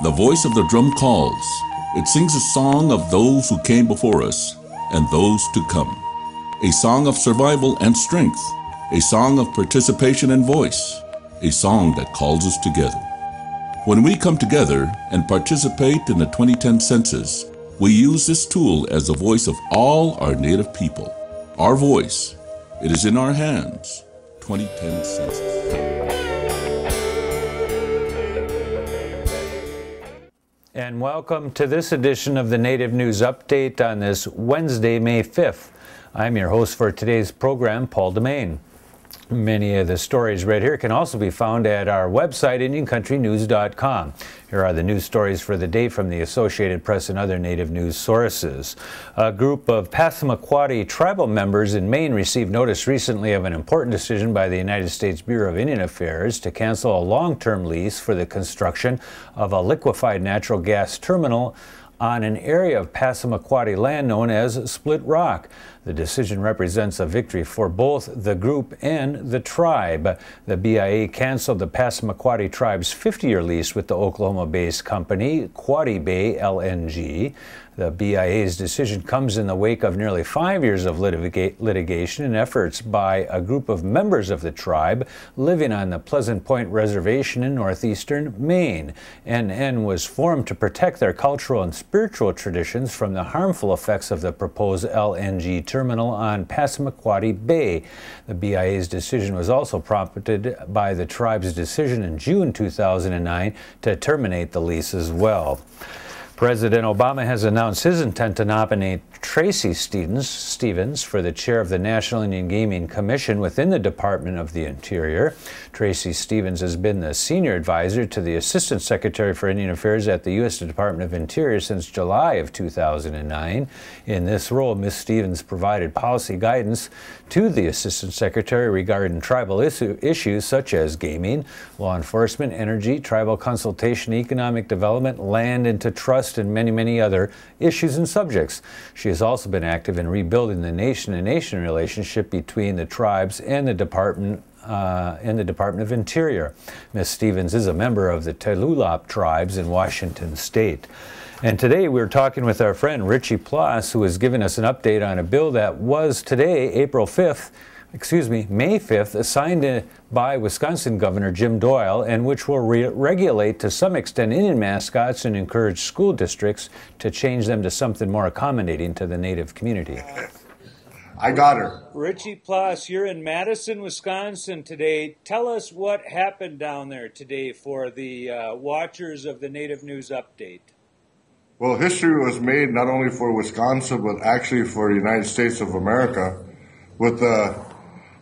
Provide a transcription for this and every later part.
The voice of the drum calls. It sings a song of those who came before us and those to come. A song of survival and strength. A song of participation and voice. A song that calls us together. When we come together and participate in the 2010 census, we use this tool as the voice of all our Native people. Our voice. It is in our hands. 2010 census. And welcome to this edition of the Native News Update on this Wednesday, May 5th. I'm your host for today's program, Paul DeMain. Many of the stories right here can also be found at our website, IndianCountryNews.com. Here are the news stories for the day from the Associated Press and other Native news sources. A group of Passamaquoddy tribal members in Maine received notice recently of an important decision by the United States Bureau of Indian Affairs to cancel a long-term lease for the construction of a liquefied natural gas terminal on an area of Passamaquoddy land known as Split Rock. The decision represents a victory for both the group and the tribe. The BIA canceled the Passamaquoddy tribe's 50-year lease with the Oklahoma-based company Quoddy Bay LNG. The BIA's decision comes in the wake of nearly 5 years of litigation and efforts by a group of members of the tribe living on the Pleasant Point Reservation in northeastern Maine. NN was formed to protect their cultural and spiritual traditions from the harmful effects of the proposed LNG terminal on Passamaquoddy Bay. The BIA's decision was also prompted by the tribe's decision in June 2009 to terminate the lease as well. President Obama has announced his intent to nominate Tracie Stevens for the chair of the National Indian Gaming Commission within the Department of the Interior. Tracie Stevens has been the senior advisor to the Assistant Secretary for Indian Affairs at the U.S. Department of Interior since July of 2009. In this role, Ms. Stevens provided policy guidance to the Assistant Secretary regarding tribal issues such as gaming, law enforcement, energy, tribal consultation, economic development, land into trust, and many other issues and subjects. She has also been active in rebuilding the nation-to-nation relationship between the tribes and the Department of Interior. Ms. Stevens is a member of the Tulalip tribes in Washington State. And today we're talking with our friend Richie Plass, who has given us an update on a bill that was today, May 5th, signed by Wisconsin Governor Jim Doyle, and which will regulate to some extent Indian mascots and encourage school districts to change them to something more accommodating to the Native community. I got her. Richie Plass, you're in Madison, Wisconsin today. Tell us what happened down there today for the watchers of the Native News Update. Well, history was made not only for Wisconsin, but actually for the United States of America with the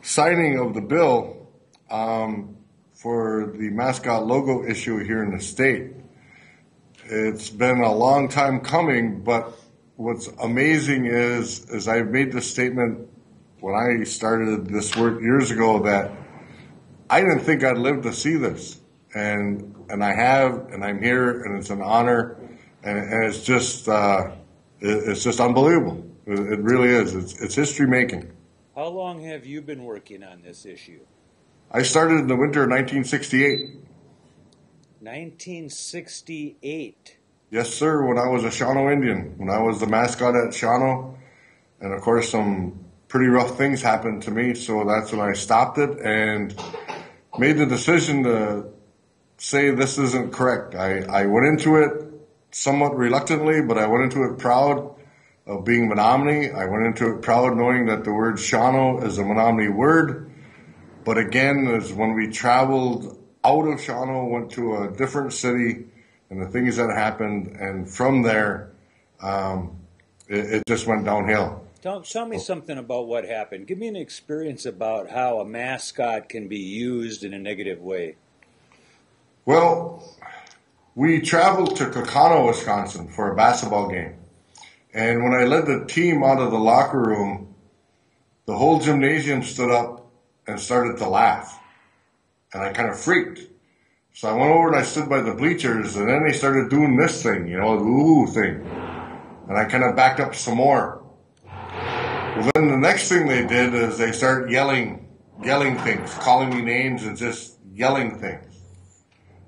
signing of the bill for the mascot logo issue here in the state. It's been a long time coming, but what's amazing is I've made this statement when I started this work years ago that I didn't think I'd live to see this, and I have, and I'm here, and it's an honor, and it's just unbelievable. It really is. It's history making. How long have you been working on this issue? I started in the winter of 1968. 1968? Yes, sir, when I was a Shawano Indian, when I was the mascot at Shawano. And, of course, some pretty rough things happened to me, so that's when I stopped it and made the decision to say this isn't correct. I went into it somewhat reluctantly, but I went into it proud of being Menominee. I went into it proud knowing that the word Shawano is a Menominee word. But again, is when we traveled out of Shawano, went to a different city, and the things that happened, and from there, it just went downhill. Tell me something about what happened. Give me an experience about how a mascot can be used in a negative way. Well, we traveled to Kokano, Wisconsin for a basketball game. And when I led the team out of the locker room, the whole gymnasium stood up and started to laugh. And I kind of freaked. So I went over and I stood by the bleachers, and then they started doing this thing, the ooh thing. And I kind of backed up some more. Well, then the next thing they did is they started yelling things, calling me names and just yelling things.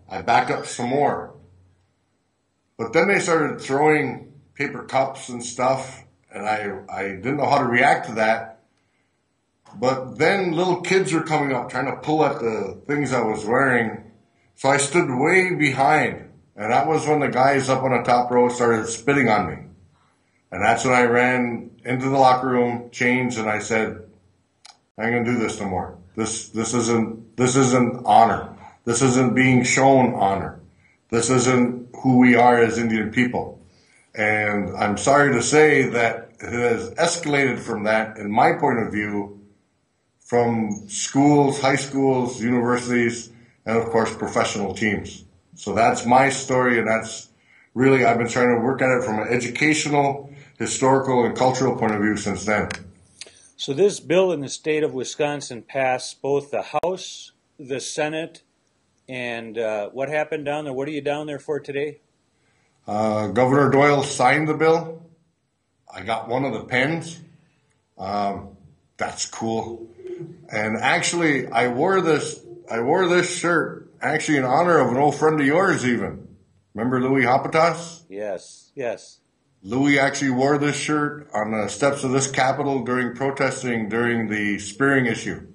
I backed up some more. But then they started throwing paper cups and stuff, and I didn't know how to react to that. But then little kids were coming up trying to pull at the things I was wearing. So I stood way behind. And that was when the guys up on the top row started spitting on me. And that's when I ran into the locker room, changed, and I said, I ain't gonna do this no more. This isn't honor. This isn't being shown honor. This isn't who we are as Indian people. And I'm sorry to say that it has escalated from that, in my point of view, from schools, high schools, universities, and of course professional teams. So that's my story, and that's really, I've been trying to work at it from an educational, historical, and cultural point of view since then. So this bill in the state of Wisconsin passed both the House, the Senate, and what happened down there? What are you down there for today? Governor Doyle signed the bill. I got one of the pens. That's cool. And actually, I wore this shirt actually in honor of an old friend of yours even. Remember Louis Hapatas? Yes, yes. Louis actually wore this shirt on the steps of this Capitol during protesting during the spearing issue.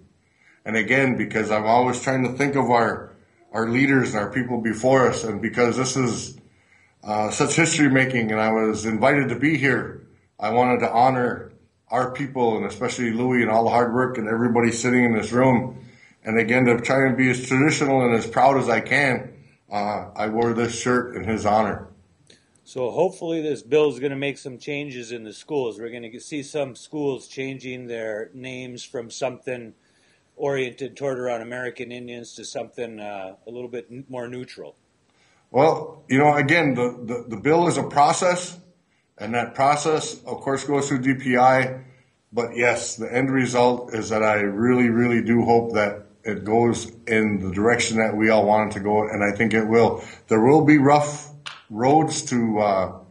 And again, because I'm always trying to think of our leaders and our people before us, and because this is such history making and I was invited to be here, I wanted to honor our people, and especially Louis and all the hard work and everybody sitting in this room. And again, to try and be as traditional and as proud as I can, I wore this shirt in his honor. So hopefully this bill is going to make some changes in the schools. We're going to see some schools changing their names from something oriented toward around American Indians to something a little bit more neutral. Well, you know, again, the bill is a process, and that process, of course, goes through DPI. But yes, the end result is that I really, really do hope that it goes in the direction that we all want it to go, and I think it will. There will be rough roads to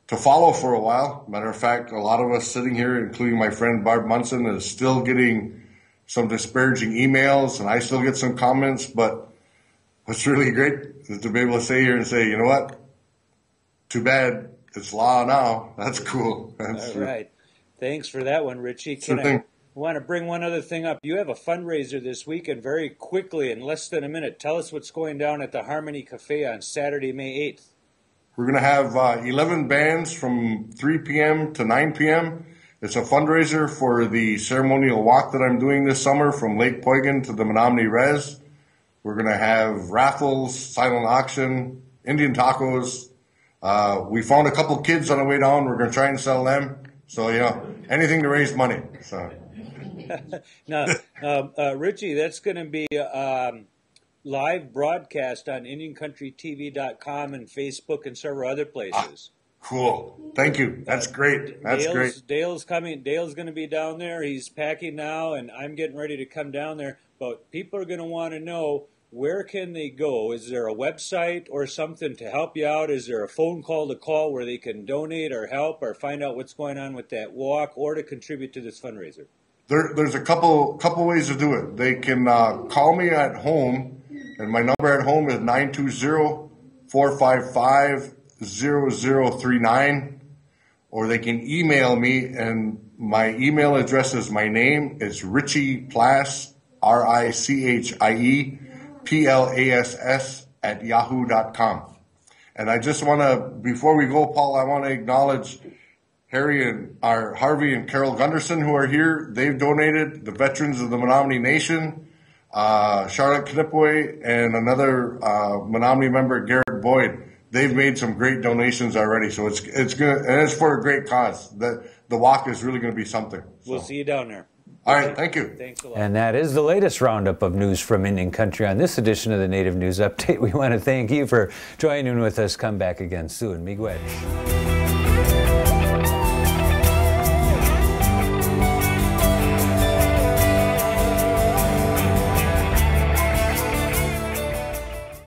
follow for a while. Matter of fact, a lot of us sitting here, including my friend Barb Munson, is still getting some disparaging emails, and I still get some comments. But what's really great is to be able to sit here and say, you know what? Too bad it's law now. That's cool. That's all right. Thanks for that one, Richie. I want to bring one other thing up. You have a fundraiser this week, and very quickly, in less than a minute, tell us what's going down at the Harmony Cafe on Saturday, May 8th. We're going to have 11 bands from 3 p.m. to 9 p.m. It's a fundraiser for the ceremonial walk that I'm doing this summer from Lake Poygan to the Menominee Res. We're going to have raffles, silent auction, Indian tacos. We found a couple kids on the way down. We're going to try and sell them. So, you know, anything to raise money. So. Now, Richie, that's going to be live broadcast on IndianCountryTV.com and Facebook and several other places. Cool. Thank you. That's great. That's great. Dale's coming. Dale's going to be down there. He's packing now, and I'm getting ready to come down there. But people are going to want to know, where can they go? Is there a website or something to help you out? Is there a phone call to call where they can donate or help or find out what's going on with that walk or to contribute to this fundraiser? There's a couple ways to do it. They can call me at home, and my number at home is 920-455-0039, or they can email me, and my email address is my name. It's Richie Plass, RICHIE PLASS@yahoo.com. And I just want to, before we go, Paul, I want to acknowledge Harvey and Carol Gunderson, who are here. They've donated. The veterans of the Menominee Nation, Charlotte Knipway, and another Menominee member, Garrett Boyd. They've made some great donations already, so it's good, and it's for a great cause. The walk is really going to be something. So. We'll see you down there. All right, thank you. Thanks a lot. And that is the latest roundup of news from Indian Country on this edition of the Native News Update. We want to thank you for joining with us. Come back again soon. Miigwech.